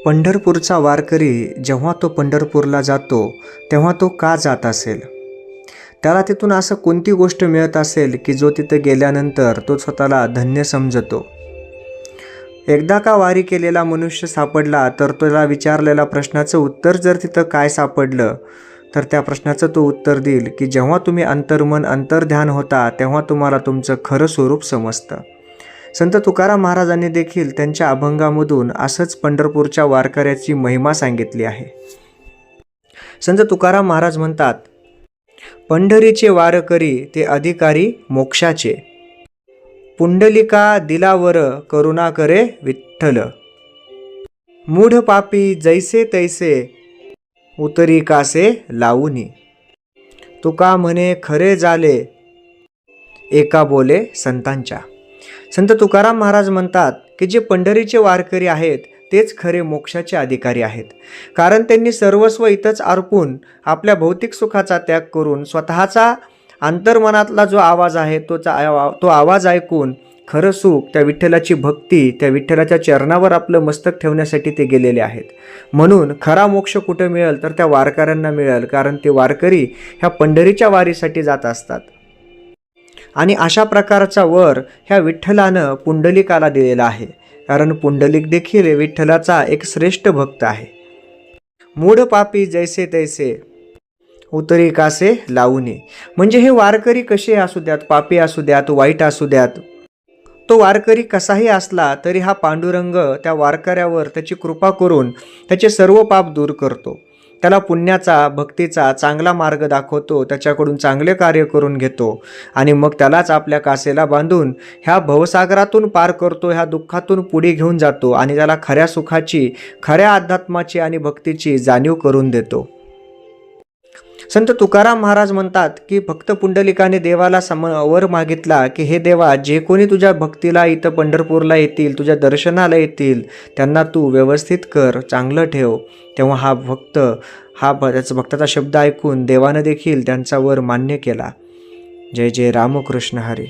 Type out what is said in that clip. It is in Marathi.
पंढरपूरचा वारकरी जेव्हा तो पंढरपूरला जातो तेव्हा तो का जात असेल? त्याला तिथून असं कोणती गोष्ट मिळत असेल की जो तिथं गेल्यानंतर तो स्वतःला धन्य समजतो? एकदा का वारी केलेला मनुष्य सापडला तर त्याला विचारलेल्या प्रश्नाचं उत्तर जर तिथं काय सापडलं तर त्या प्रश्नाचं तो उत्तर देईल की जेव्हा तुम्ही अंतर्मन अंतर्ध्यान होता तेव्हा तुम्हाला तुमचं खरं स्वरूप समजतं. संत तुकाराम महाराजांनी देखील त्यांच्या अभंगामधून असंच पंढरपूरच्या वारकऱ्याची महिमा सांगितली आहे. संत तुकाराम महाराज म्हणतात, पंढरीचे वारकरी ते अधिकारी मोक्षाचे, पुंडलिका दिलावर करुणा करे विठ्ठल, मूढ पापी जैसे तैसे उतरी कासे लावूनी, तुका म्हणे खरे झाले एका बोले संतांच्या. संत तुकाराम महाराज म्हणतात की जे पंढरीचे वारकरी आहेत तेच खरे मोक्षाचे अधिकारी आहेत. कारण त्यांनी सर्वस्व इथंच अर्पून आपल्या भौतिक सुखाचा त्याग करून स्वतःचा अंतर्मनातला जो आवाज आहे तो आवाज ऐकून खरं सुख, त्या विठ्ठलाची भक्ती, त्या विठ्ठलाच्या चरणावर आपलं मस्तक ठेवण्यासाठी ते गेलेले आहेत. म्हणून खरा मोक्ष कुठे मिळेल तर त्या वारकऱ्यांना मिळेल, कारण ते वारकरी ह्या पंढरीच्या वारीसाठी जात असतात. आणि अशा प्रकारचा वर ह्या विठ्ठलानं पुंडलिकाला दिलेला आहे, कारण पुंडलिक देखील विठ्ठलाचा एक श्रेष्ठ भक्त आहे. मूढ पापी जैसे तैसे उतरी कासे लावूनी, म्हणजे हे वारकरी कसे असू द्यात, पापी असू द्यात, वाईट असू द्यात, तो वारकरी कसाही असला तरी हा पांडुरंग त्या वारकऱ्यावर त्याची कृपा करून त्याचे सर्व पाप दूर करतो. त्याला पुण्याचा, भक्तीचा चांगला मार्ग दाखवतो, त्याच्याकडून चांगले कार्य करून घेतो आणि मग त्यालाच आपल्या कासेला बांधून ह्या भवसागरातून पार करतो, ह्या दुःखातून पुढे घेऊन जातो आणि त्याला खऱ्या सुखाची, खऱ्या अध्यात्माची आणि भक्तीची जाणीव करून देतो. संत तुकाराम महाराज म्हणतात की फक्त पुंडलिकाने देवाला वर मागितला की हे देवा, जे कोणी तुझ्या भक्तीला इथं पंढरपूरला येतील, तुझ्या दर्शनाला येतील, त्यांना तू व्यवस्थित कर, चांगलं ठेव. तेव्हा हा भक्ताचा शब्द ऐकून देवानं देखील त्यांचा वर मान्य केला. जय जय रामकृष्ण हरी.